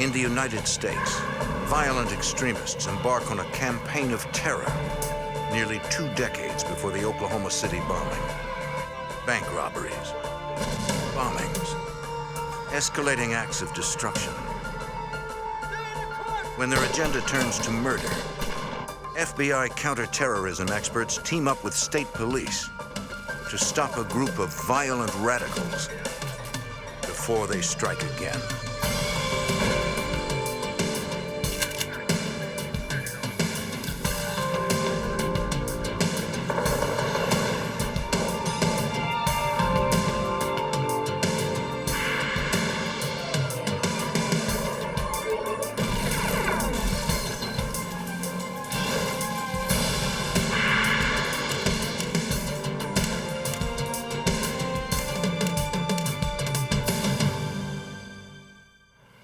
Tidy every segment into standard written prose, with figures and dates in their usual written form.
In the United States, violent extremists embark on a campaign of terror nearly 2 decades before the Oklahoma City bombing. Bank robberies, bombings, escalating acts of destruction. When their agenda turns to murder, FBI counterterrorism experts team up with state police to stop a group of violent radicals before they strike again.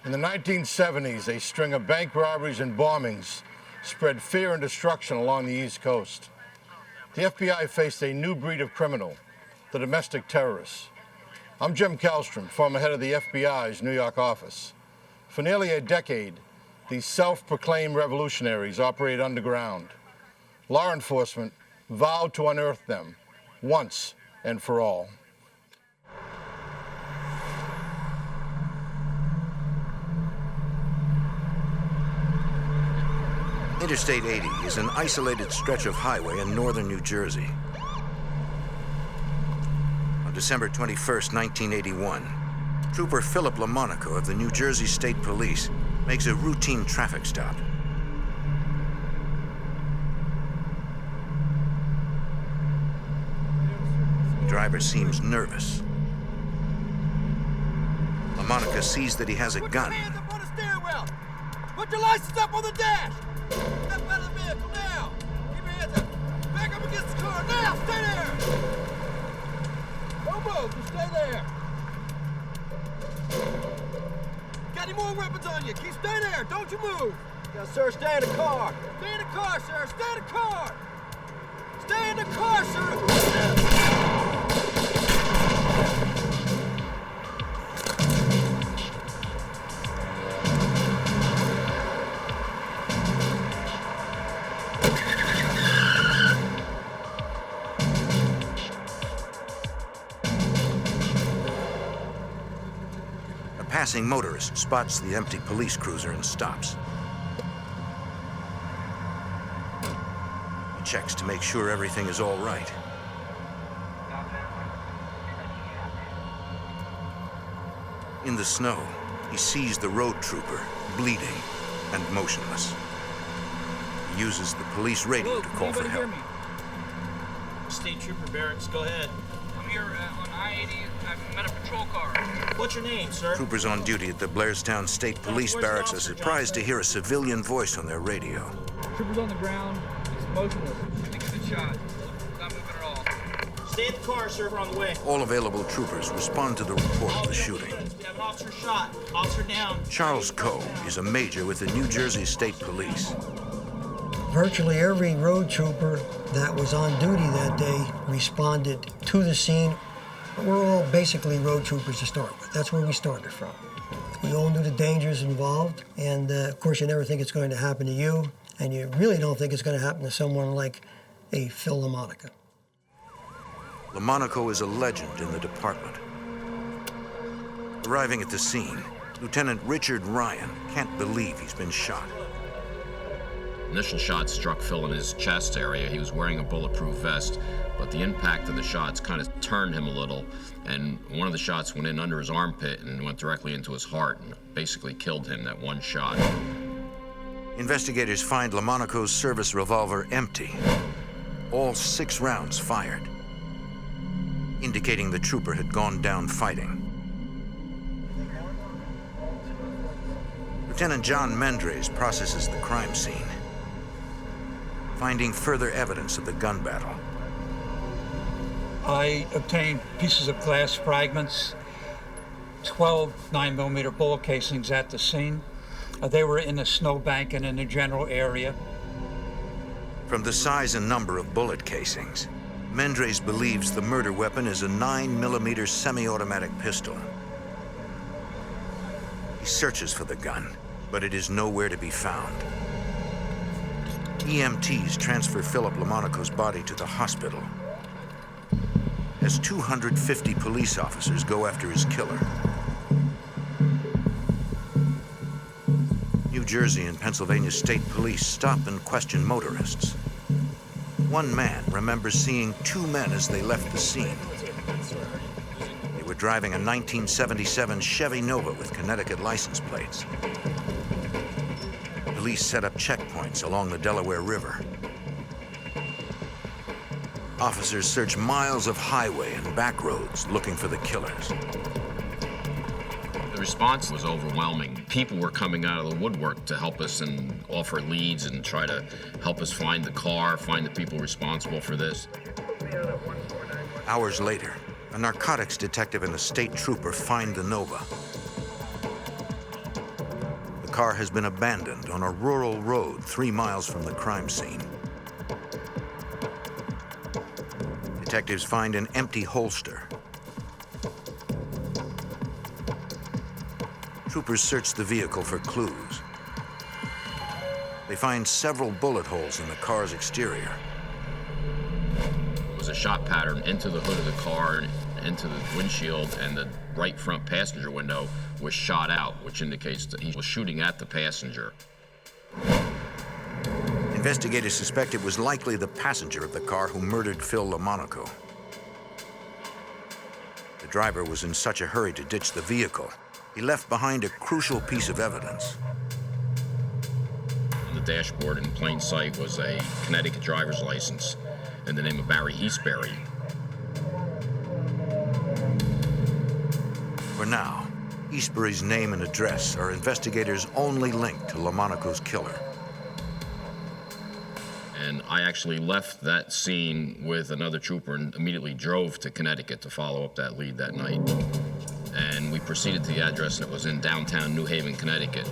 In the 1970s, a string of bank robberies and bombings spread fear and destruction along the East Coast. The FBI faced a new breed of criminal, the domestic terrorists. I'm Jim Kallstrom, former head of the FBI's New York office. For nearly a decade, these self-proclaimed revolutionaries operate underground. Law enforcement vowed to unearth them once and for all. Interstate 80 is an isolated stretch of highway in northern New Jersey. On December 21st, 1981, Trooper Phillip Lamanco of the New Jersey State Police makes a routine traffic stop. The driver seems nervous. Lamonico sees that he has a gun. Put your hands up on the steering wheel! Put your license up on the dash! Step out of the vehicle now! Keep your hands up! Back up against the car now! Stay there! Don't move, just stay there! Got any more weapons on you? Keep stay there, don't you move! Yes, sir, stay in the car! Stay in the car, sir! Stay in the car! Stay in the car, sir! A passing motorist spots the empty police cruiser and stops. He checks to make sure everything is all right. In the snow, he sees the road trooper, bleeding and motionless. He uses the police radio to call for help. State Trooper Barracks, go ahead. I'm here on I-80. I've met a patrol car. What's your name, sir? Troopers on duty at the Blairstown State Police Barracks are surprised to hear a civilian voice on their radio. Trooper's on the ground. He's motionless. I think he's been shot. Not moving at all. Stay in the car, sir. We're on the way. All available troopers respond to the report of the shooting. We have an officer shot. Officer down. Charles Coe is a major with the New Jersey State Police. Virtually every road trooper that was on duty that day responded to the scene. We're all basically road troopers to start with. That's where we started from. We all knew the dangers involved, and of course you never think it's going to happen to you, and you really don't think it's going to happen to someone like a Phil Lamanco. Lamonico is a legend in the department. Arriving at the scene, Lieutenant Richard Ryan can't believe he's been shot. Initial shot struck Phil in his chest area. He was wearing a bulletproof vest, but the impact of the shots kind of turned him a little, and one of the shots went in under his armpit and went directly into his heart and basically killed him, that one shot. Investigators find Lamonico's service revolver empty. All 6 rounds fired, indicating the trooper had gone down fighting. Lieutenant John Mendres processes the crime scene, finding further evidence of the gun battle. I obtained pieces of glass fragments, 12 9mm bullet casings at the scene. They were in the snowbank and in the general area. From the size and number of bullet casings, Mendres believes the murder weapon is a 9mm semi-automatic pistol. He searches for the gun but it is nowhere to be found. EMTs transfer Phillip Lamanco's body to the hospital as 250 police officers go after his killer. New Jersey and Pennsylvania state police stop and question motorists. One man remembers seeing two men as they left the scene. They were driving a 1977 Chevy Nova with Connecticut license plates. Police set up checkpoints along the Delaware River. Officers search miles of highway and back roads looking for the killers. The response was overwhelming. People were coming out of the woodwork to help us and offer leads and try to help us find the car, find the people responsible for this. Hours later, a narcotics detective and a state trooper find the Nova. The car has been abandoned on a rural road 3 miles from the crime scene. Detectives find an empty holster. Troopers search the vehicle for clues. They find several bullet holes in the car's exterior. There was a shot pattern into the hood of the car, into the windshield, and the right front passenger window was shot out, which indicates that he was shooting at the passenger. Investigators suspect it was likely the passenger of the car who murdered Phil Lamanco. The driver was in such a hurry to ditch the vehicle, he left behind a crucial piece of evidence. On the dashboard in plain sight was a Connecticut driver's license in the name of Barry Eastbury. For now, Eastbury's name and address are investigators' only link to Lamonico's killer. And I actually left that scene with another trooper and immediately drove to Connecticut to follow up that lead that night. And we proceeded to the address, and it was in downtown New Haven, Connecticut.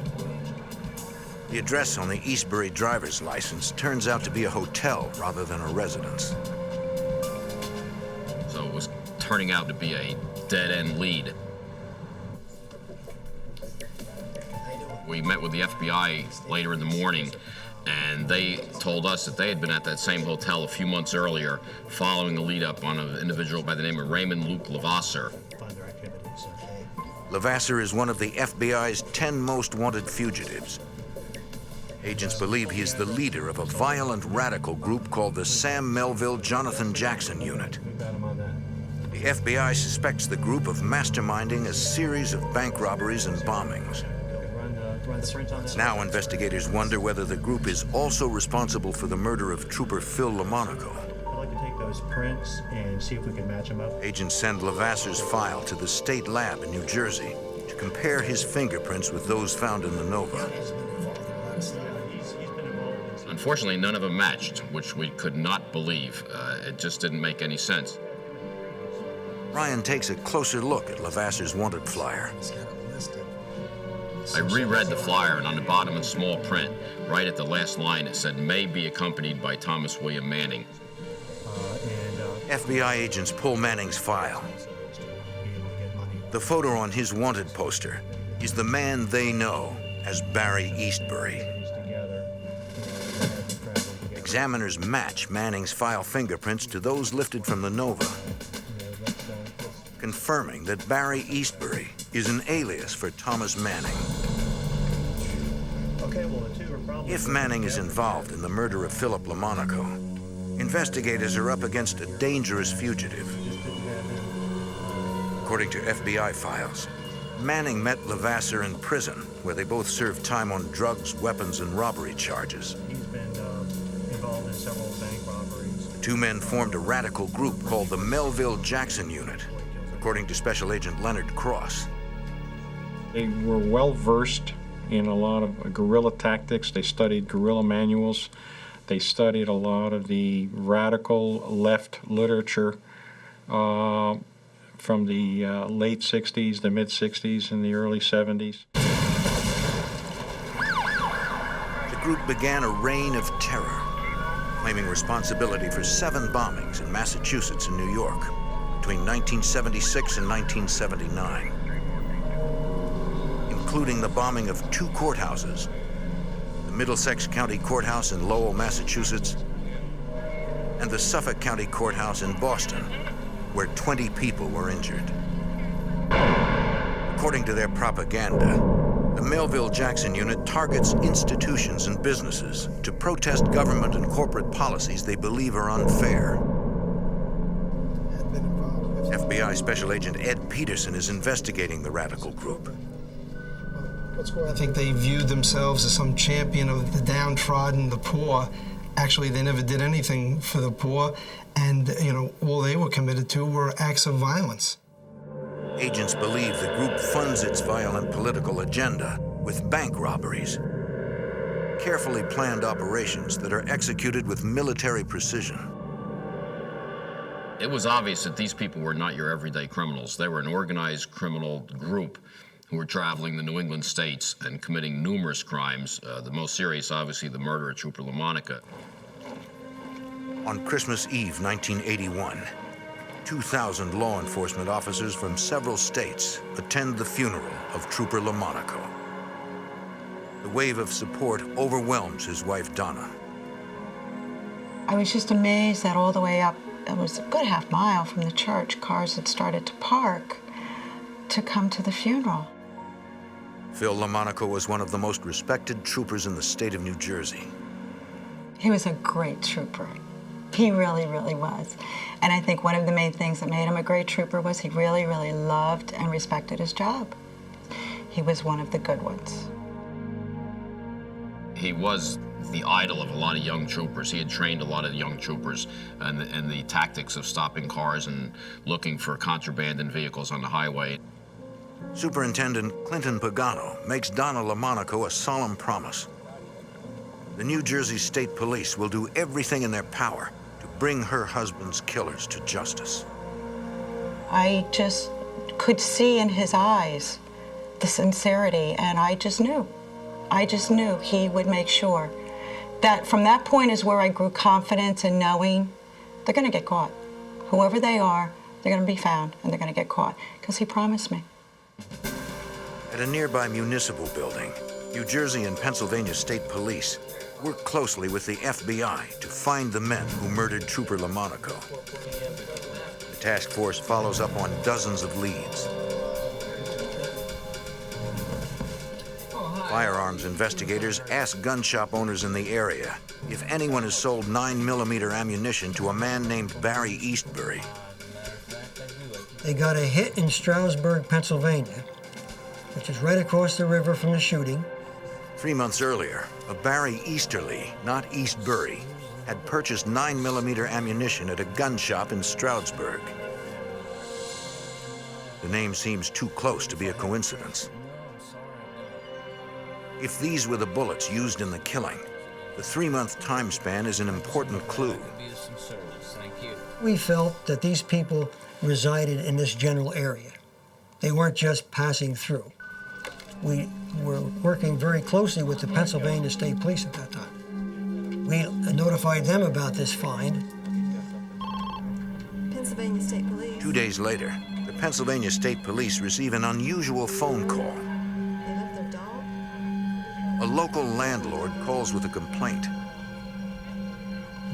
The address on the Eastbury driver's license turns out to be a hotel rather than a residence. So it was turning out to be a dead-end lead. We met with the FBI later in the morning, and they told us that they had been at that same hotel a few months earlier following a lead-up on an individual by the name of Raymond Luke Levasseur. Levasseur is one of the FBI's 10 most wanted fugitives. Agents believe he is the leader of a violent radical group called the Sam Melville Jonathan Jackson Unit. The FBI suspects the group of masterminding a series of bank robberies and bombings. Now investigators wonder whether the group is also responsible for the murder of Trooper Phil Lamanco. I'd like to take those prints and see if we can match them up. Agents send Levasseur's file to the state lab in New Jersey to compare his fingerprints with those found in the Nova. Unfortunately, none of them matched, which we could not believe. It just didn't make any sense. Ryan takes a closer look at Levasseur's wanted flyer. I reread the flyer, and on the bottom in small print, right at the last line, it said, "May be accompanied by Thomas William Manning." FBI agents pull Manning's file. The photo on his wanted poster is the man they know as Barry Eastbury. Examiners match Manning's file fingerprints to those lifted from the Nova, confirming that Barry Eastbury is an alias for Thomas Manning. If Manning is involved in the murder of Phillip Lamanco, investigators are up against a dangerous fugitive. According to FBI files, Manning met Levasseur in prison, where they both served time on drugs, weapons, and robbery charges. He's been involved in several bank robberies. The two men formed a radical group called the Melville Jackson Unit, according to Special Agent Leonard Cross. They were well versed in a lot of guerrilla tactics. They studied guerrilla manuals. They studied a lot of the radical left literature from the late 60s, the mid 60s, and the early 70s. The group began a reign of terror, claiming responsibility for 7 bombings in Massachusetts and New York between 1976 and 1979. including the bombing of 2 courthouses, the Middlesex County Courthouse in Lowell, Massachusetts, and the Suffolk County Courthouse in Boston, where 20 people were injured. According to their propaganda, the Melville-Jackson unit targets institutions and businesses to protest government and corporate policies they believe are unfair. FBI Special Agent Ed Peterson is investigating the radical group. I think they viewed themselves as some champion of the downtrodden, the poor. Actually, they never did anything for the poor, and, all they were committed to were acts of violence. Agents believe the group funds its violent political agenda with bank robberies, carefully planned operations that are executed with military precision. It was obvious that these people were not your everyday criminals. They were an organized criminal group who were traveling the New England states and committing numerous crimes, the most serious, obviously, the murder of Trooper Lamonico. On Christmas Eve, 1981, 2,000 law enforcement officers from several states attend the funeral of Trooper Lamonico. The wave of support overwhelms his wife, Donna. I was just amazed that all the way up, it was a good half mile from the church, cars had started to park to come to the funeral. Phil Lamanco was one of the most respected troopers in the state of New Jersey. He was a great trooper. He really, really was. And I think one of the main things that made him a great trooper was he really, really loved and respected his job. He was one of the good ones. He was the idol of a lot of young troopers. He had trained a lot of young troopers and the tactics of stopping cars and looking for contraband in vehicles on the highway. Superintendent Clinton Pagano makes Donna Lamonico a solemn promise. The New Jersey State Police will do everything in their power to bring her husband's killers to justice. I just could see in his eyes the sincerity, and I just knew he would make sure that from that point is where I grew confidence in knowing they're going to get caught. Whoever they are, they're going to be found and they're going to get caught, because he promised me. At a nearby municipal building, New Jersey and Pennsylvania State Police work closely with the FBI to find the men who murdered Trooper Lamonico. The task force follows up on dozens of leads. Firearms investigators ask gun shop owners in the area if anyone has sold 9mm ammunition to a man named Barry Eastbury. They got a hit in Stroudsburg, Pennsylvania, which is right across the river from the shooting. 3 months earlier, a Barry Easterly, not Eastbury, had purchased 9mm ammunition at a gun shop in Stroudsburg. The name seems too close to be a coincidence. If these were the bullets used in the killing, the 3-month time span is an important clue. We felt that these people resided in this general area. They weren't just passing through. We were working very closely with the Pennsylvania State Police at that time. We notified them about this find. Pennsylvania State Police. 2 days later, the Pennsylvania State Police receive an unusual phone call. They left their dog? A local landlord calls with a complaint.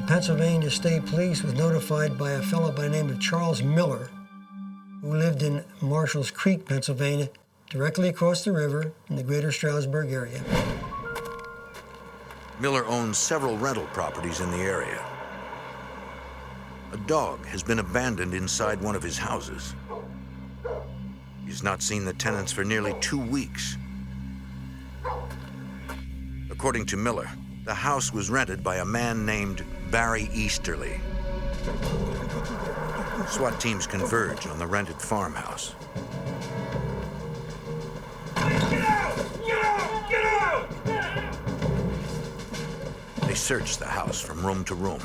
The Pennsylvania State Police was notified by a fellow by the name of Charles Miller, who lived in Marshall's Creek, Pennsylvania, directly across the river in the greater Stroudsburg area. Miller owns several rental properties in the area. A dog has been abandoned inside one of his houses. He's not seen the tenants for nearly 2 weeks. According to Miller, the house was rented by a man named Barry Easterly. SWAT teams converge on the rented farmhouse. They search the house from room to room.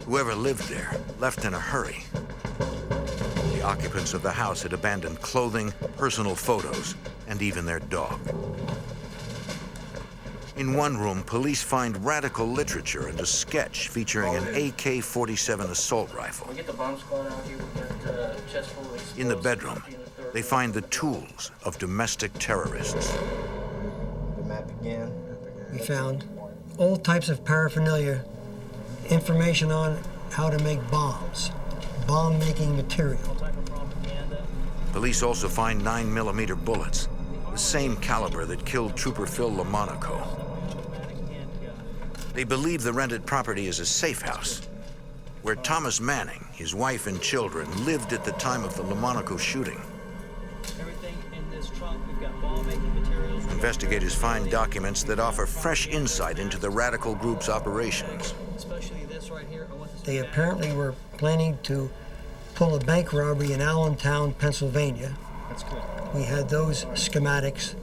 Whoever lived there left in a hurry. The occupants of the house had abandoned clothing, personal photos, and even their dog. In one room, police find radical literature and a sketch featuring an AK-47 assault rifle. In the bedroom, they find the tools of domestic terrorists. The map again. We found all types of paraphernalia, information on how to make bombs, bomb-making material. Police also find 9mm bullets, the same caliber that killed Trooper Phil Lamanco. They believe the rented property is a safe house, where Thomas Manning, his wife and children, lived at the time of the Lamonico shooting. Everything in this trunk, we've got bomb-making materials. Investigators find documents that offer fresh insight into the radical group's operations. Especially this right here. They apparently were planning to pull a bank robbery in Allentown, Pennsylvania. That's good. We had those schematics.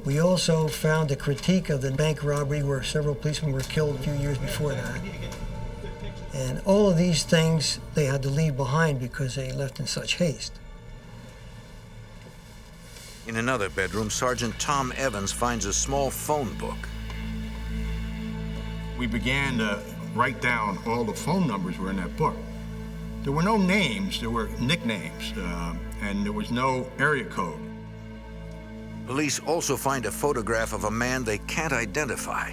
We also found a critique of the bank robbery where several policemen were killed a few years before that. And all of these things they had to leave behind because they left in such haste. In another bedroom, Sergeant Tom Evans finds a small phone book. We began to write down all the phone numbers were in that book. There were no names, there were nicknames, and there was no area code. Police also find a photograph of a man they can't identify.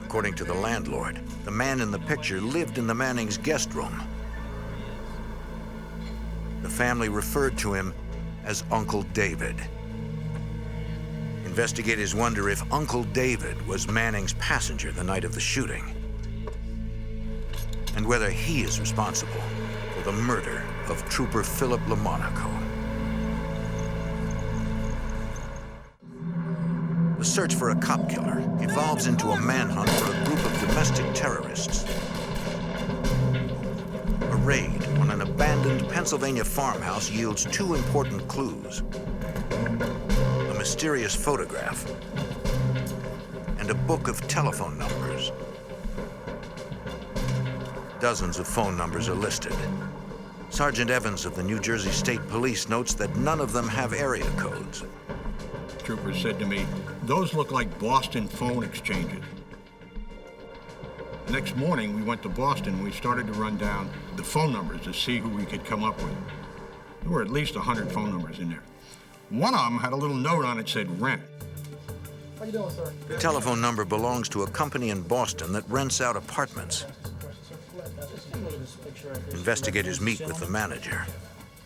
According to the landlord, the man in the picture lived in the Mannings' guest room. The family referred to him as Uncle David. Investigators wonder if Uncle David was Manning's passenger the night of the shooting, and whether he is responsible for the murder of Trooper Phillip Lamanco. The search for a cop killer evolves into a manhunt for a group of domestic terrorists. A raid on an abandoned Pennsylvania farmhouse yields two important clues: a mysterious photograph and a book of telephone numbers. Dozens of phone numbers are listed. Sergeant Evans of the New Jersey State Police notes that none of them have area codes. Trooper said to me, "Those look like Boston phone exchanges." The next morning, we went to Boston and we started to run down the phone numbers to see who we could come up with. There were at least 100 phone numbers in there. One of them had a little note on it that said rent. How you doing, sir? The telephone number belongs to a company in Boston that rents out apartments. Investigators meet with the manager.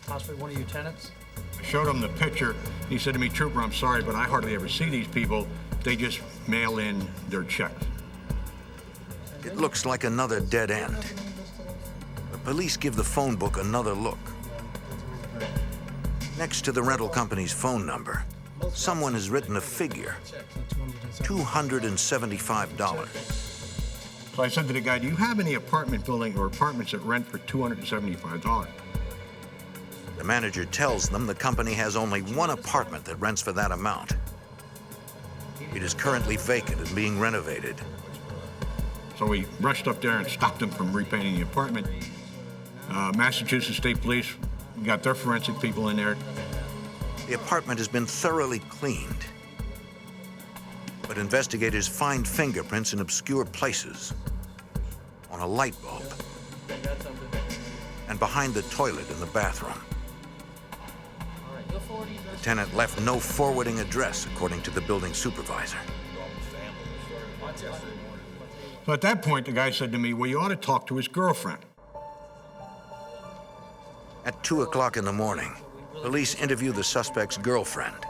Possibly one of your tenants? I showed him the picture. He said to me, "Trooper, I'm sorry, but I hardly ever see these people. They just mail in their checks." It looks like another dead end. The police give the phone book another look. Next to the rental company's phone number, someone has written a figure: $275. So I said to the guy, "Do you have any apartment building or apartments that rent for $275? The manager tells them the company has only one apartment that rents for that amount. It is currently vacant and being renovated. So we rushed up there and stopped them from repainting the apartment. Massachusetts State Police got their forensic people in there. The apartment has been thoroughly cleaned, but investigators find fingerprints in obscure places, on a light bulb, and behind the toilet in the bathroom. The tenant left no forwarding address, according to the building supervisor. So at that point, the guy said to me, "Well, you ought to talk to his girlfriend." At 2 o'clock in the morning, police interview the suspect's girlfriend.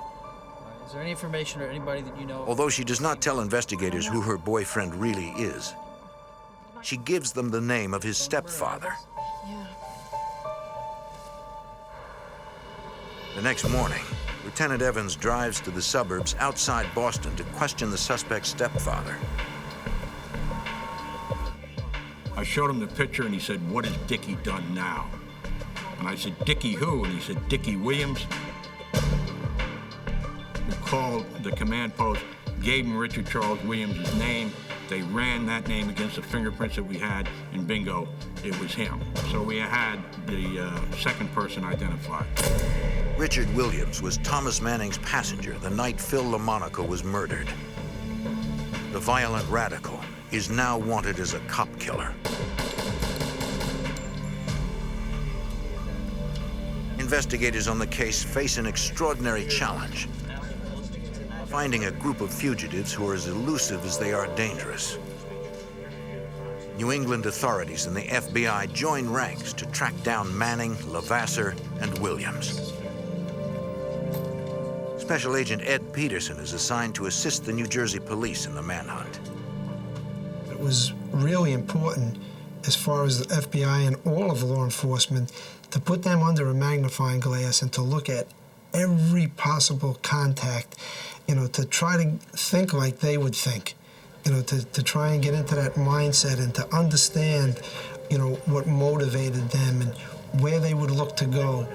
Is there any information or anybody that you know? Although she does not tell investigators who her boyfriend really is, she gives them the name of his stepfather. The next morning, Lieutenant Evans drives to the suburbs outside Boston to question the suspect's stepfather. I showed him the picture and he said, "What has Dickie done now?" And I said, "Dickie who?" And he said, "Dickie Williams." We called the command post, gave him Richard Charles Williams' name. They ran that name against the fingerprints that we had, and bingo, it was him. So we had the second person identified. Richard Williams was Thomas Manning's passenger the night Phil Lamanco was murdered. The violent radical is now wanted as a cop killer. investigators on the case face an extraordinary challenge: finding a group of fugitives who are as elusive as they are dangerous. New England authorities and the FBI join ranks to track down Manning, Levasseur, and Williams. Special Agent Ed Peterson is assigned to assist the New Jersey police in the manhunt. It was really important, as far as the FBI and all of law enforcement, to put them under a magnifying glass and to look at every possible contact, to try to think like they would think, to try and get into that mindset and to understand, what motivated them and where they would look to go.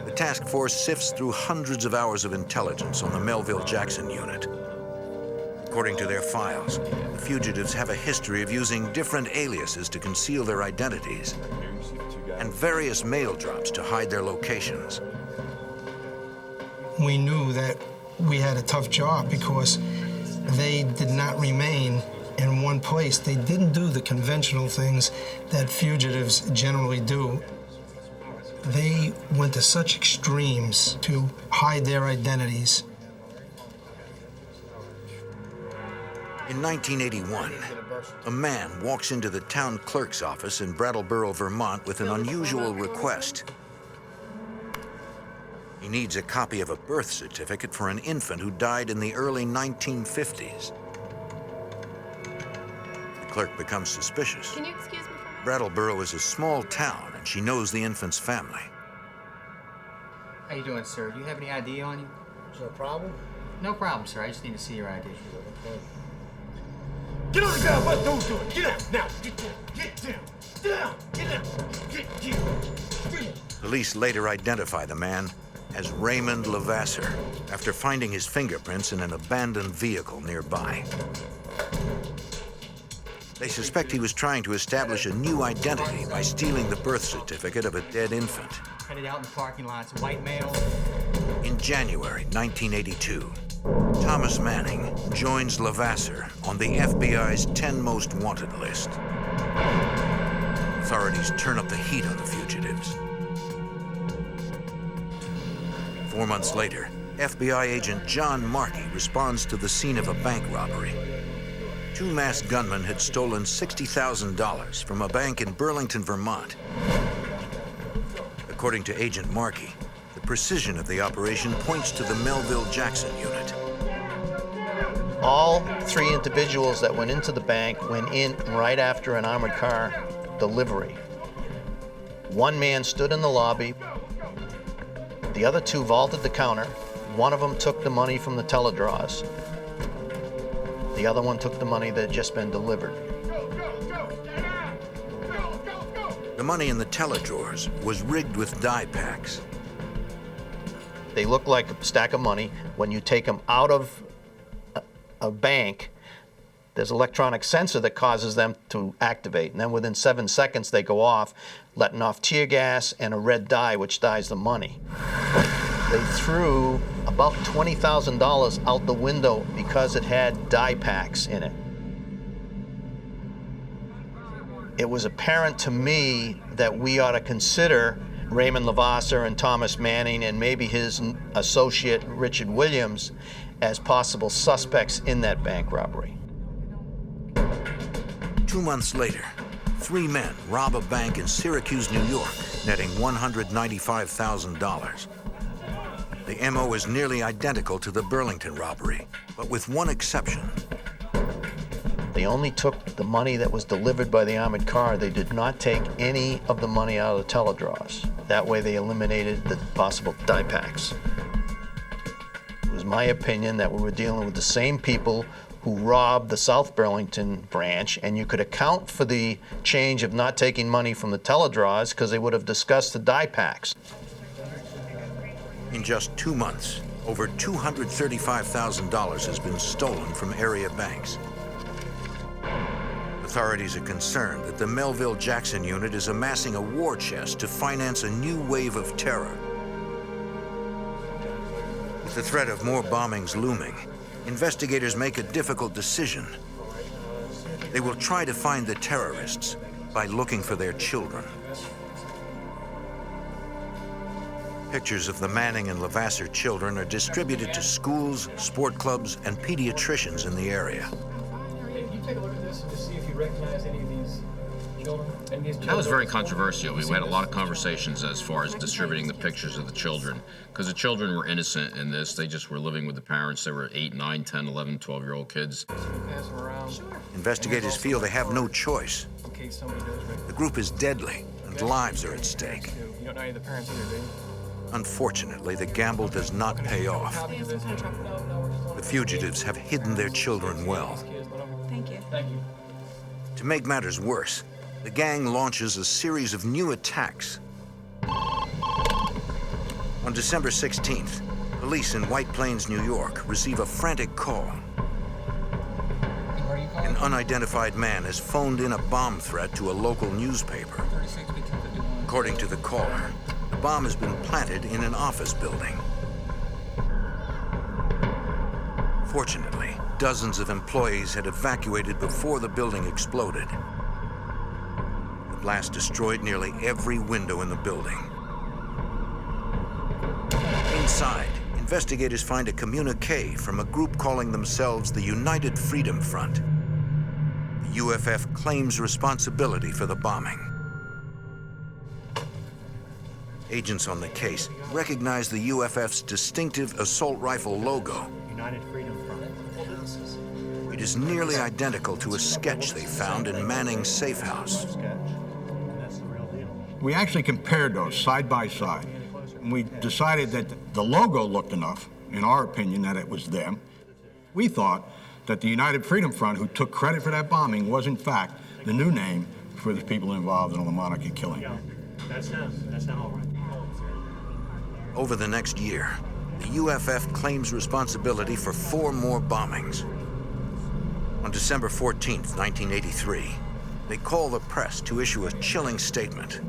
The task force sifts through hundreds of hours of intelligence on the Melville Jackson unit. According to their files, the fugitives have a history of using different aliases to conceal their identities and various mail drops to hide their locations. We knew that we had a tough job because they did not remain in one place. They didn't do the conventional things that fugitives generally do. They went to such extremes to hide their identities. In 1981, a man walks into the town clerk's office in Brattleboro, Vermont with an unusual request. He needs a copy of a birth certificate for an infant who died in the early 1950s. The clerk becomes suspicious. Can you excuse me for a minute? Brattleboro is a small town, and she knows the infant's family. How you doing, sir? Do you have any ID on you? Is there a problem? No problem, sir. I just need to see your ID. Get on the ground, what don't do it. Get out, now, get down, down, get down, get. Police later identify the man as Raymond Levasseur after finding his fingerprints in an abandoned vehicle nearby. They suspect he was trying to establish a new identity by stealing the birth certificate of a dead infant. Headed out in the parking lots, white male. In January 1982, Thomas Manning joins Levasseur on the FBI's 10 most wanted list. Authorities turn up the heat on the fugitives. 4 months later, FBI agent John Markey responds to the scene of a bank robbery. Two masked gunmen had stolen $60,000 from a bank in Burlington, Vermont. According to Agent Markey, the precision of the operation points to the Melville Jackson unit. All three individuals that went into the bank went in right after an armored car delivery. One man stood in the lobby. The other two vaulted the counter. One of them took the money from the teledraws. The other one took the money that had just been delivered. The money in the teledrawers was rigged with die packs. They look like a stack of money. When you take them out of a bank, there's an electronic sensor that causes them to activate. And then within 7 seconds, they go off, letting off tear gas and a red dye, which dyes the money. They threw about $20,000 out the window because it had die packs in it. It was apparent to me that we ought to consider Raymond Levasseur and Thomas Manning and maybe his associate Richard Williams as possible suspects in that bank robbery. 2 months later, 3 men rob a bank in Syracuse, New York, netting $195,000. The MO is nearly identical to the Burlington robbery, but with one exception. They only took the money that was delivered by the armored car. They did not take any of the money out of the teledraws. That way they eliminated the possible die packs. It was my opinion that we were dealing with the same people who robbed the South Burlington branch, and you could account for the change of not taking money from the teledraws because they would have discussed the die packs. In just 2 months, over $235,000 has been stolen from area banks. Authorities are concerned that the Melville Jackson unit is amassing a war chest to finance a new wave of terror. With the threat of more bombings looming, investigators make a difficult decision. They will try to find the terrorists by looking for their children. Pictures of the Manning and Levasseur children are distributed to schools, sport clubs, and pediatricians in the area. Can you take a look at this and just see if you recognize any of these children? That was very controversial. We had a lot of conversations as far as distributing the pictures of the children, because the children were innocent in this. They just were living with the parents. They were 8, 9, 10, 11, 12-year-old kids. Investigators feel they have no choice. The group is deadly, and lives are at stake. You don't know any of the parents either, do you? Unfortunately, the gamble does not pay off. The fugitives have hidden their children well. Thank you. Thank you. To make matters worse, the gang launches a series of new attacks. On December 16th, police in White Plains, New York, receive a frantic call. An unidentified man has phoned in a bomb threat to a local newspaper. According to the caller, the bomb has been planted in an office building. Fortunately, dozens of employees had evacuated before the building exploded. The blast destroyed nearly every window in the building. Inside, investigators find a communique from a group calling themselves the United Freedom Front. The UFF claims responsibility for the bombing. Agents on the case recognize the UFF's distinctive assault rifle logo. United Freedom Front. It is nearly identical to a sketch they found in Manning's safe house. We actually compared those side by side. And we decided that the logo looked enough, in our opinion, that it was them. We thought that the United Freedom Front, who took credit for that bombing, was in fact the new name for the people involved in the Lamonico killing. That's them. That's them all right. Over the next year, the UFF claims responsibility for 4 more bombings. On December 14th, 1983, they call the press to issue a chilling statement.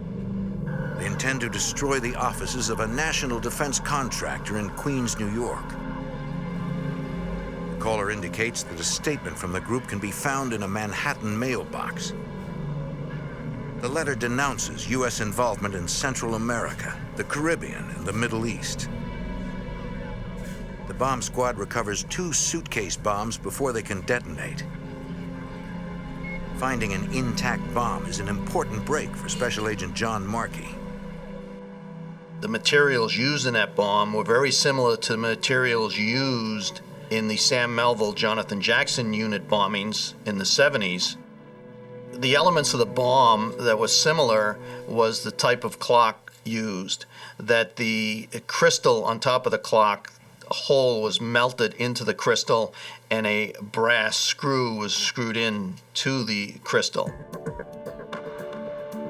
They intend to destroy the offices of a national defense contractor in Queens, New York. The caller indicates that a statement from the group can be found in a Manhattan mailbox. The letter denounces U.S. involvement in Central America, the Caribbean, and the Middle East. The bomb squad recovers 2 suitcase bombs before they can detonate. Finding an intact bomb is an important break for Special Agent John Markey. The materials used in that bomb were very similar to the materials used in the Sam Melville, Jonathan Jackson unit bombings in the 70s. The elements of the bomb that was similar was the type of clock used, that the crystal on top of the clock, a hole was melted into the crystal and a brass screw was screwed in to the crystal.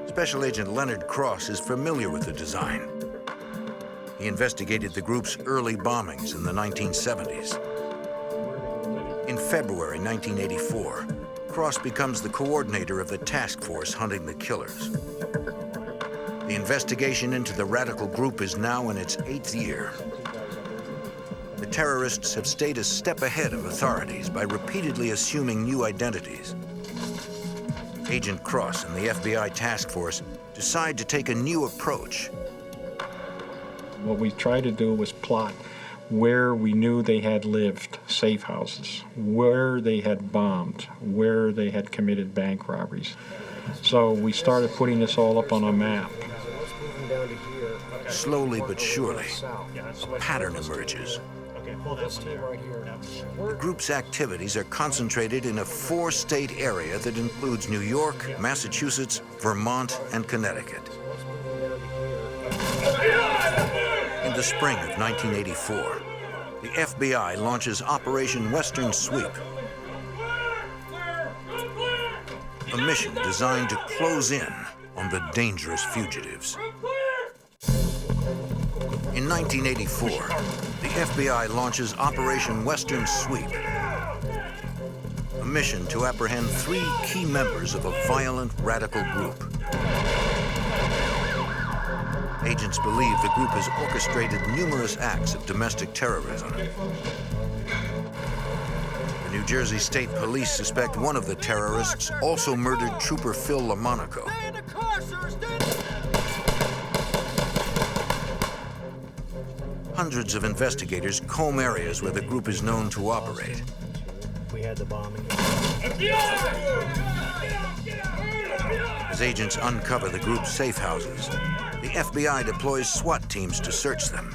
Special Agent Leonard Cross is familiar with the design. He investigated the group's early bombings in the 1970s. In February 1984, Cross becomes the coordinator of the task force hunting the killers. The investigation into the radical group is now in its 8th year. The terrorists have stayed a step ahead of authorities by repeatedly assuming new identities. Agent Cross and the FBI task force decide to take a new approach. What we tried to do was plot where we knew they had lived, safe houses, where they had bombed, where they had committed bank robberies. So we started putting this all up on a map. Slowly but surely, a pattern emerges. The group's activities are concentrated in a 4-state area that includes New York, Massachusetts, Vermont, and Connecticut. In the spring of 1984, the FBI launches Operation Western Sweep, a mission designed to close in on the dangerous fugitives. In 1984, the FBI launches Operation Western Sweep, a mission to apprehend 3 key members of a violent radical group. Agents believe the group has orchestrated numerous acts of domestic terrorism. The New Jersey State Police suspect one of the terrorists also murdered Trooper Phil Lamanco. Hundreds of investigators comb areas where the group is known to operate. We had the bombing. As agents uncover the group's safe houses, the FBI deploys SWAT teams to search them.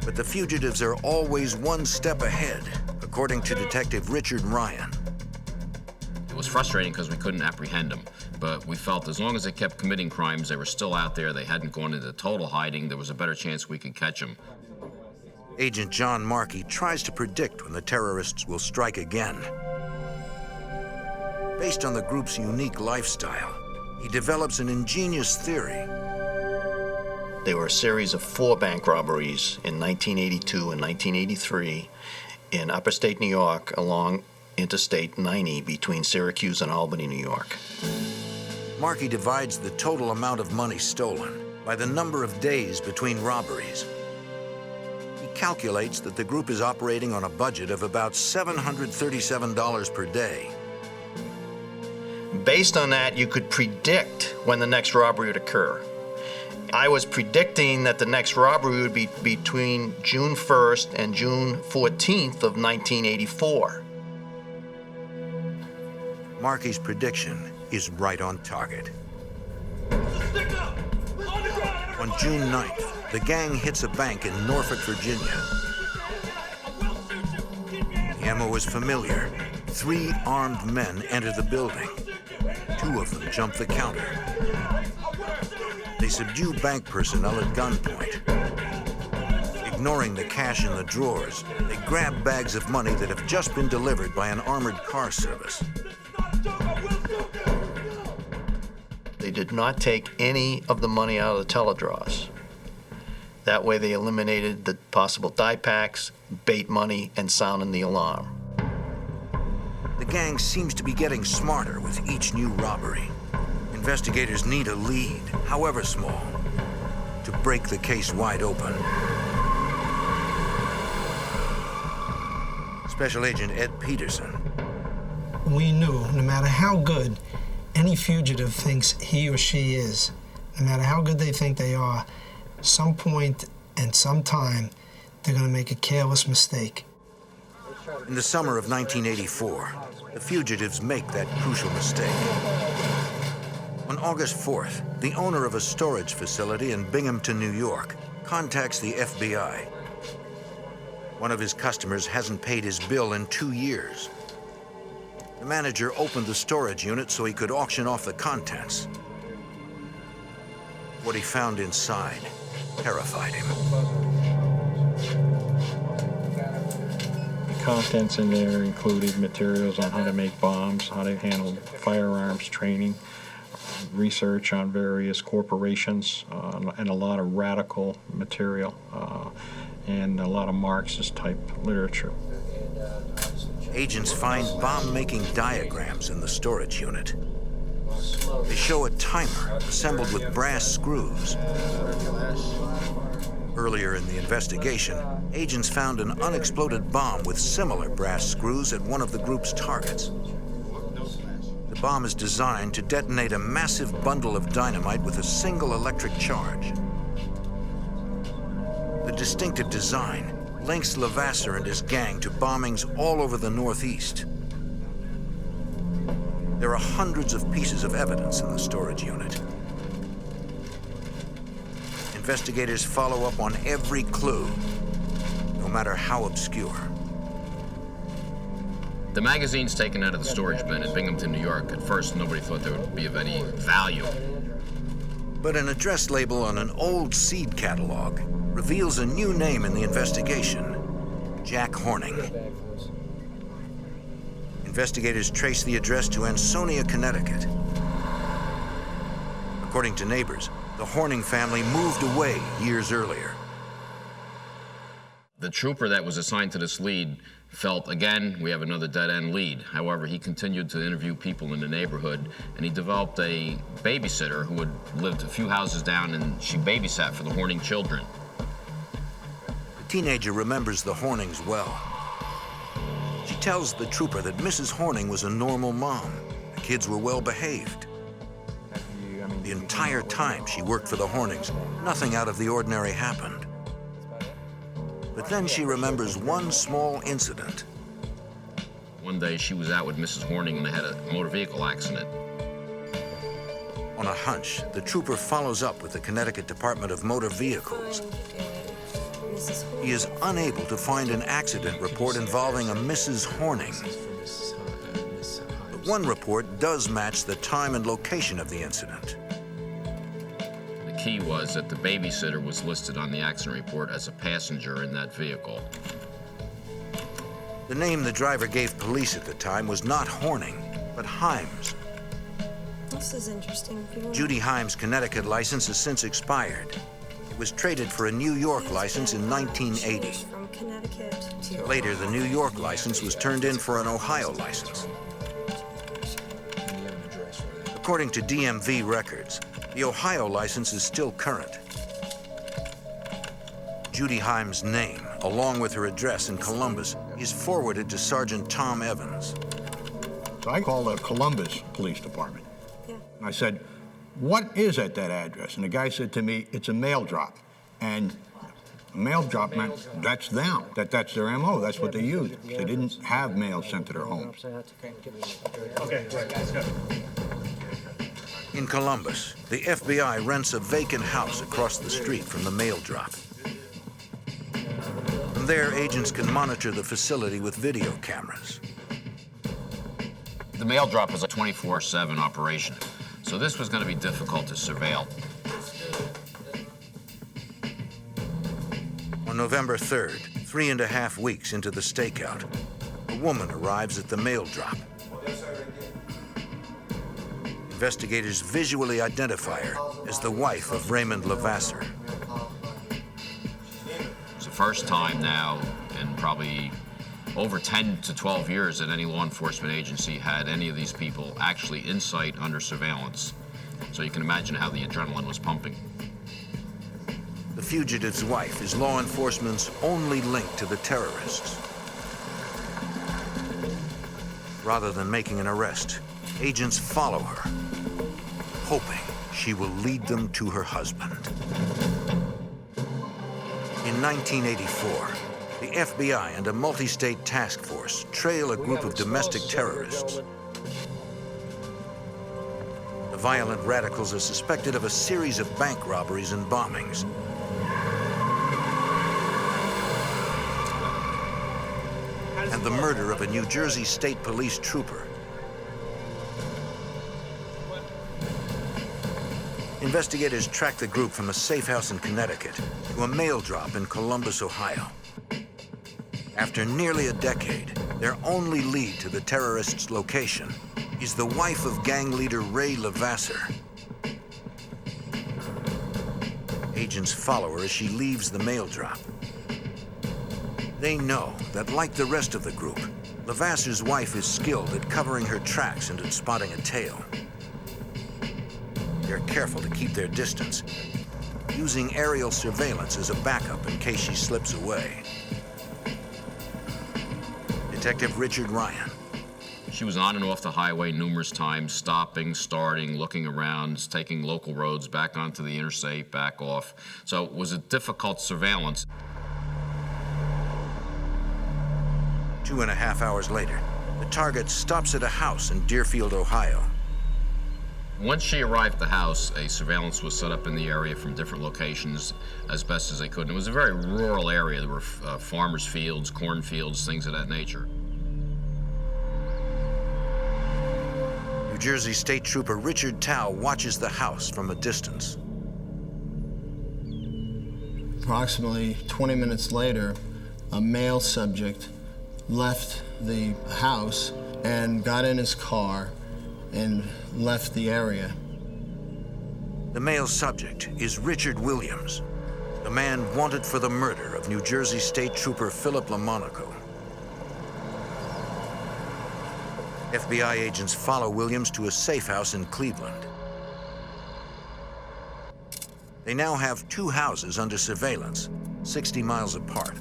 But the fugitives are always one step ahead, according to Detective Richard Ryan. It was frustrating because we couldn't apprehend them, but we felt as long as they kept committing crimes, they were still out there, they hadn't gone into total hiding, there was a better chance we could catch them. Agent John Markey tries to predict when the terrorists will strike again. Based on the group's unique lifestyle, he develops an ingenious theory. There were a series of 4 bank robberies in 1982 and 1983 in Upstate New York along Interstate 90 between Syracuse and Albany, New York. Markey divides the total amount of money stolen by the number of days between robberies. He calculates that the group is operating on a budget of about $737 per day. Based on that, you could predict when the next robbery would occur. I was predicting that the next robbery would be between June 1st and June 14th of 1984. Markey's prediction is right on target. On June 9th, the gang hits a bank in Norfolk, Virginia. The MO is familiar. 3 armed men enter the building. 2 of them jump the counter. They subdue bank personnel at gunpoint. Ignoring the cash in the drawers, they grab bags of money that have just been delivered by an armored car service. They did not take any of the money out of the teledraws. That way they eliminated the possible die packs, bait money, and sounding the alarm. The gang seems to be getting smarter with each new robbery. Investigators need a lead, however small, to break the case wide open. Special Agent Ed Peterson. We knew no matter how good any fugitive thinks he or she is, no matter how good they think they are, some point and some time, they're going to make a careless mistake. In the summer of 1984, the fugitives make that crucial mistake. On August 4th, the owner of a storage facility in Binghamton, New York, contacts the FBI. One of his customers hasn't paid his bill in 2 years. The manager opened the storage unit so he could auction off the contents. What he found inside terrified him. The contents in there included materials on how to make bombs, how to handle firearms training, research on various corporations, and a lot of radical material, and a lot of Marxist-type literature. Agents find bomb-making diagrams in the storage unit. They show a timer assembled with brass screws. Earlier in the investigation, agents found an unexploded bomb with similar brass screws at one of the group's targets. The bomb is designed to detonate a massive bundle of dynamite with a single electric charge. The distinctive design links Levasseur and his gang to bombings all over the Northeast. There are hundreds of pieces of evidence in the storage unit. Investigators follow up on every clue, no matter how obscure. The magazines taken out of the storage bin in Binghamton, New York, at first nobody thought they would be of any value. But an address label on an old seed catalog reveals a new name in the investigation: Jack Horning. Investigators trace the address to Ansonia, Connecticut. According to neighbors, the Horning family moved away years earlier. The trooper that was assigned to this lead felt, again, we have another dead-end lead. However, he continued to interview people in the neighborhood, and he developed a babysitter who had lived a few houses down, and she babysat for the Horning children. The teenager remembers the Hornings well. She tells the trooper that Mrs. Horning was a normal mom. The kids were well behaved. The The entire time she worked for the Hornings, nothing out of the ordinary happened. But then she remembers one small incident. One day she was out with Mrs. Horning and they had a motor vehicle accident. On a hunch, the trooper follows up with the Connecticut Department of Motor Vehicles. He is unable to find an accident report involving a Mrs. Horning. But one report does match the time and location of the incident. The key was that the babysitter was listed on the accident report as a passenger in that vehicle. The name the driver gave police at the time was not Horning, but Himes. This is interesting. Judy Himes' Connecticut license has since expired. It was traded for a New York license in 1980. From Connecticut to Later, the New York license was turned in for an Ohio license. According to DMV records, the Ohio license is still current. Judy Himes' name, along with her address in Columbus, is forwarded to Sergeant Tom Evans. So I called the Columbus Police Department. And I said, what is at that address? And the guy said to me, it's a mail drop. And a mail drop meant that's them, that's their MO, that's what they use. They didn't have mail sent to their homes. Okay, let's go. In Columbus, the FBI rents a vacant house across the street from the mail drop. From there, agents can monitor the facility with video cameras. The mail drop was a 24/7 operation, so this was going to be difficult to surveil. On November 3rd, 3.5 weeks into the stakeout, a woman arrives at the mail drop. Investigators visually identify her as the wife of Raymond Levasseur. It's the first time now in probably over 10 to 12 years that any law enforcement agency had any of these people actually in sight under surveillance. So you can imagine how the adrenaline was pumping. The fugitive's wife is law enforcement's only link to the terrorists. Rather than making an arrest, agents follow her, hoping she will lead them to her husband. In 1984, the FBI and a multi-state task force trail a group of domestic terrorists. The violent radicals are suspected of a series of bank robberies and bombings. And the murder of a New Jersey State Police trooper. Investigators track the group from a safe house in Connecticut to a mail drop in Columbus, Ohio. After nearly a decade, their only lead to the terrorists' location is the wife of gang leader Ray Levasseur. Agents follow her as she leaves the mail drop. They know that, like the rest of the group, Levasseur's wife is skilled at covering her tracks and at spotting a tail. They're careful to keep their distance, using aerial surveillance as a backup in case she slips away. Detective Richard Ryan. She was on and off the highway numerous times, stopping, starting, looking around, taking local roads back onto the interstate, back off. So it was a difficult surveillance. 2.5 hours later, the target stops at a house in Deerfield, Ohio. Once she arrived at the house, a surveillance was set up in the area from different locations as best as they could. And it was a very rural area. There were farmers' fields, cornfields, things of that nature. New Jersey State Trooper Richard Tao watches the house from a distance. Approximately 20 minutes later, a male subject left the house and got in his car and left the area. The male subject is Richard Williams, the man wanted for the murder of New Jersey State Trooper Phillip Lamanco. FBI agents follow Williams to a safe house in Cleveland. They now have 2 houses under surveillance, 60 miles apart.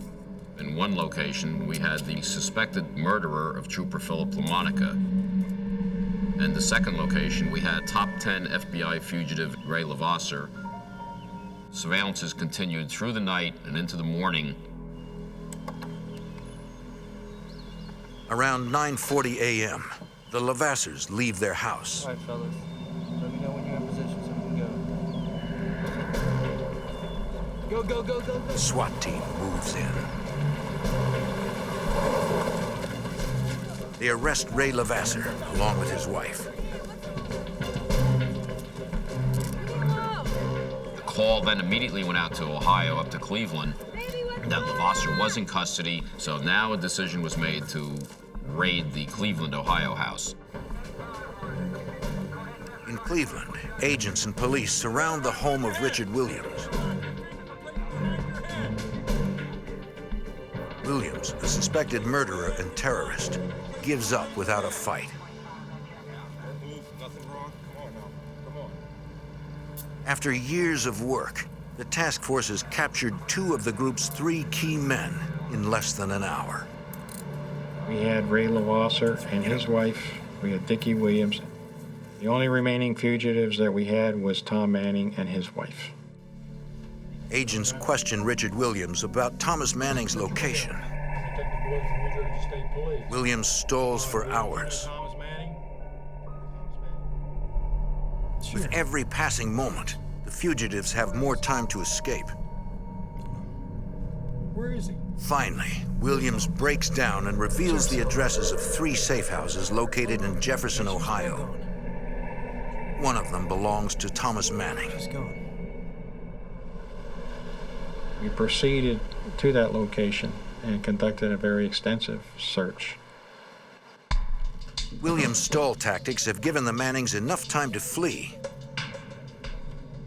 In one location, we had the suspected murderer of Trooper Phillip Lamanco. And the second location, we had top 10 FBI fugitive Ray Levasseur. Surveillances continued through the night and into the morning. Around 9:40 a.m., the Levasseurs leave their house. All right, fellas. Let me know when you're in position so we can go. Go, go, go, go, go. The SWAT team moves in. They arrest Ray Levasseur along with his wife. The call then immediately went out to Ohio, up to Cleveland, that Levasseur was in custody, so now a decision was made to raid the Cleveland, Ohio house. In Cleveland, agents and police surround the home of Richard Williams. Williams, a suspected murderer and terrorist, gives up without a fight. After years of work, the task force has captured 2 of the group's 3 key men in less than an hour. We had Ray Levasseur and his wife. We had Dickie Williams. The only remaining fugitives that we had was Tom Manning and his wife. Agents question Richard Williams about Thomas Manning's location. Williams stalls for hours. With every passing moment, the fugitives have more time to escape. Where is he? Finally, Williams breaks down and reveals the addresses of 3 safe houses located in Jefferson, Ohio. One of them belongs to Thomas Manning. We proceeded to that location and conducted a very extensive search. Williams' stall tactics have given the Mannings enough time to flee,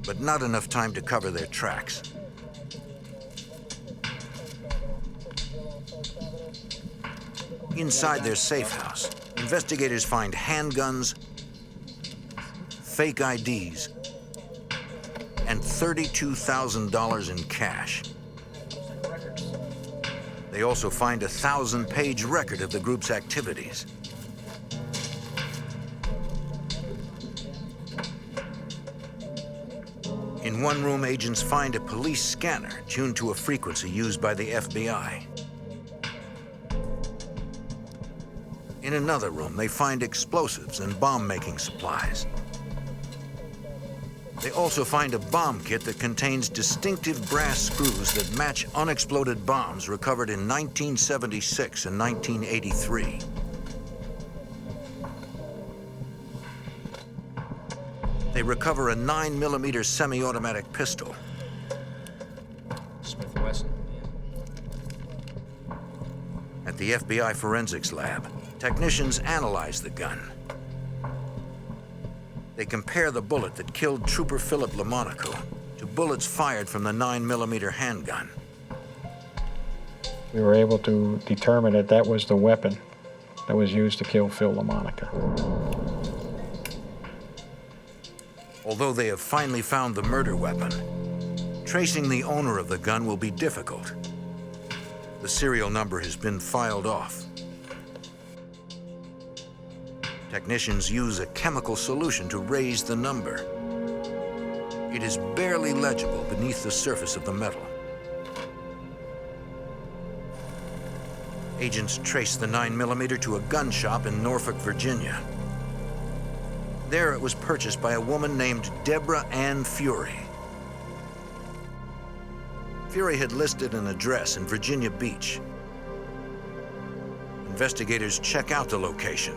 but not enough time to cover their tracks. Inside their safe house, investigators find handguns, fake IDs, and $32,000 in cash. They also find a 1,000-page record of the group's activities. In one room, agents find a police scanner tuned to a frequency used by the FBI. In another room, they find explosives and bomb-making supplies. They also find a bomb kit that contains distinctive brass screws that match unexploded bombs recovered in 1976 and 1983. They recover a 9mm semi-automatic pistol. Smith & Wesson. At the FBI forensics lab, technicians analyze the gun. They compare the bullet that killed Trooper Phillip Lamanco to bullets fired from the 9mm handgun. We were able to determine that that was the weapon that was used to kill Phil Lamanco. Although they have finally found the murder weapon, tracing the owner of the gun will be difficult. The serial number has been filed off. Technicians use a chemical solution to raise the number. It is barely legible beneath the surface of the metal. Agents trace the 9mm to a gun shop in Norfolk, Virginia. There it was purchased by a woman named Deborah Ann Fury. Fury had listed an address in Virginia Beach. Investigators check out the location.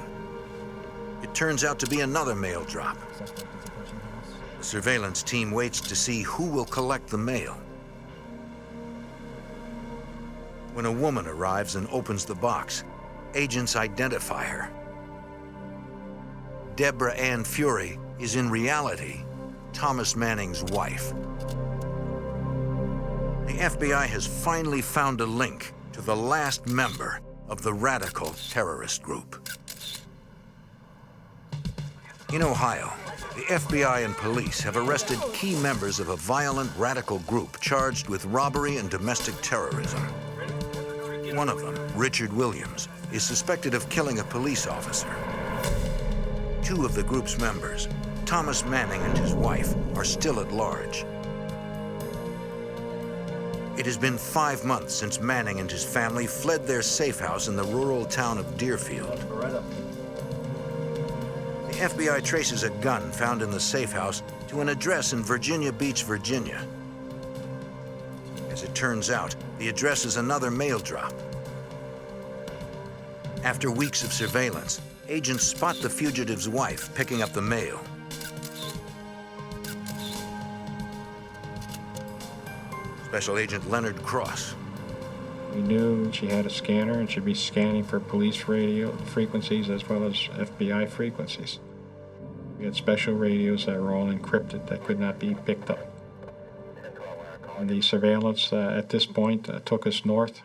It turns out to be another mail drop. The surveillance team waits to see who will collect the mail. When a woman arrives and opens the box, agents identify her. Deborah Ann Fury is in reality Thomas Manning's wife. The FBI has finally found a link to the last member of the radical terrorist group. In Ohio, the FBI and police have arrested key members of a violent radical group charged with robbery and domestic terrorism. One of them, Richard Williams, is suspected of killing a police officer. Two of the group's members, Thomas Manning and his wife, are still at large. It has been 5 months since Manning and his family fled their safe house in the rural town of Deerfield. The FBI traces a gun found in the safe house to an address in Virginia Beach, Virginia. As it turns out, the address is another mail drop. After weeks of surveillance, agents spot the fugitive's wife picking up the mail. Special Agent Leonard Cross. We knew she had a scanner and should be scanning for police radio frequencies as well as FBI frequencies. We had special radios that were all encrypted that could not be picked up. And the surveillance at this point took us north.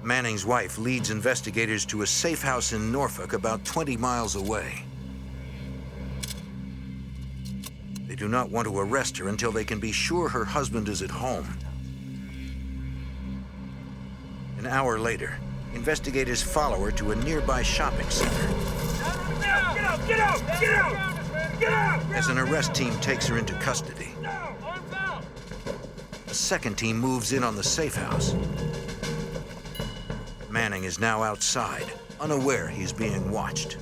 Manning's wife leads investigators to a safe house in Norfolk about 20 miles away. They do not want to arrest her until they can be sure her husband is at home. An hour later, investigators follow her to a nearby shopping center. Get out! Get out! Get out! Get out! As an arrest team takes her into custody, a second team moves in on the safe house. Manning is now outside, unaware he's being watched.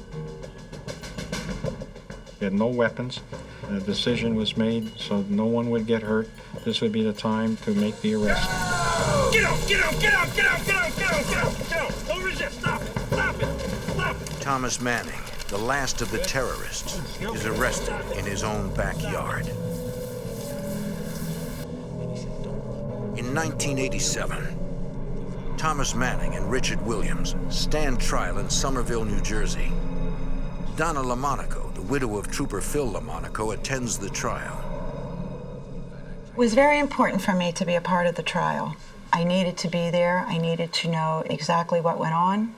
We had no weapons. The decision was made so no one would get hurt. This would be the time to make the arrest. Get out! Get out! Get out! Get out! Get out! Get out! Get out! Get out! Don't resist! Stop it! Stop it! Stop it! Thomas Manning, the last of the terrorists, is arrested in his own backyard. In 1987, Thomas Manning and Richard Williams stand trial in Somerville, New Jersey. Donna Lamonico, the widow of Trooper Phil Lamanco, attends the trial. It was very important for me to be a part of the trial. I needed to be there. I needed to know exactly what went on.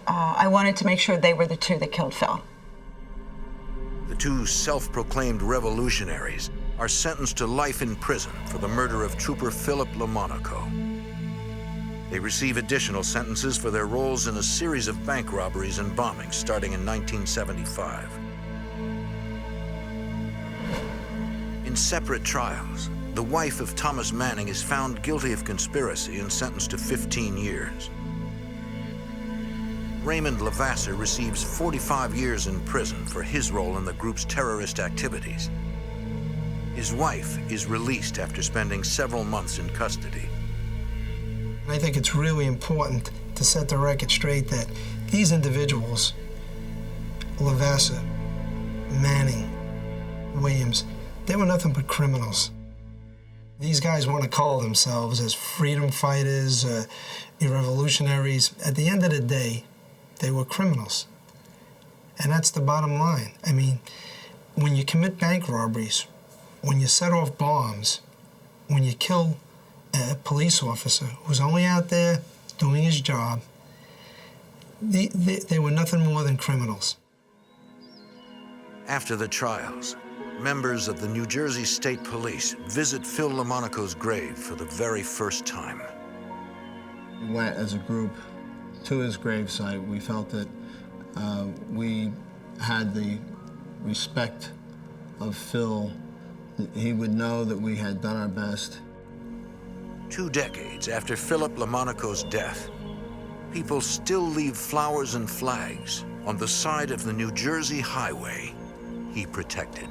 I wanted to make sure they were the two that killed Phil. The two self-proclaimed revolutionaries are sentenced to life in prison for the murder of Trooper Phillip Lamanco. They receive additional sentences for their roles in a series of bank robberies and bombings starting in 1975. In separate trials, the wife of Thomas Manning is found guilty of conspiracy and sentenced to 15 years. Raymond Lavasser receives 45 years in prison for his role in the group's terrorist activities. His wife is released after spending several months in custody. I think it's really important to set the record straight that these individuals, Lavasser, Manning, Williams, they were nothing but criminals. These guys want to call themselves as freedom fighters, revolutionaries. At the end of the day, they were criminals. And that's the bottom line. I mean, when you commit bank robberies, when you set off bombs, when you kill a police officer who's only out there doing his job, they were nothing more than criminals. After the trials, members of the New Jersey State Police visit Phil Lamonico's grave for the very first time. We went as a group to his gravesite. We felt that we had the respect of Phil. He would know that we had done our best. 2 decades after Phillip Lamonico's death, people still leave flowers and flags on the side of the New Jersey highway he protected.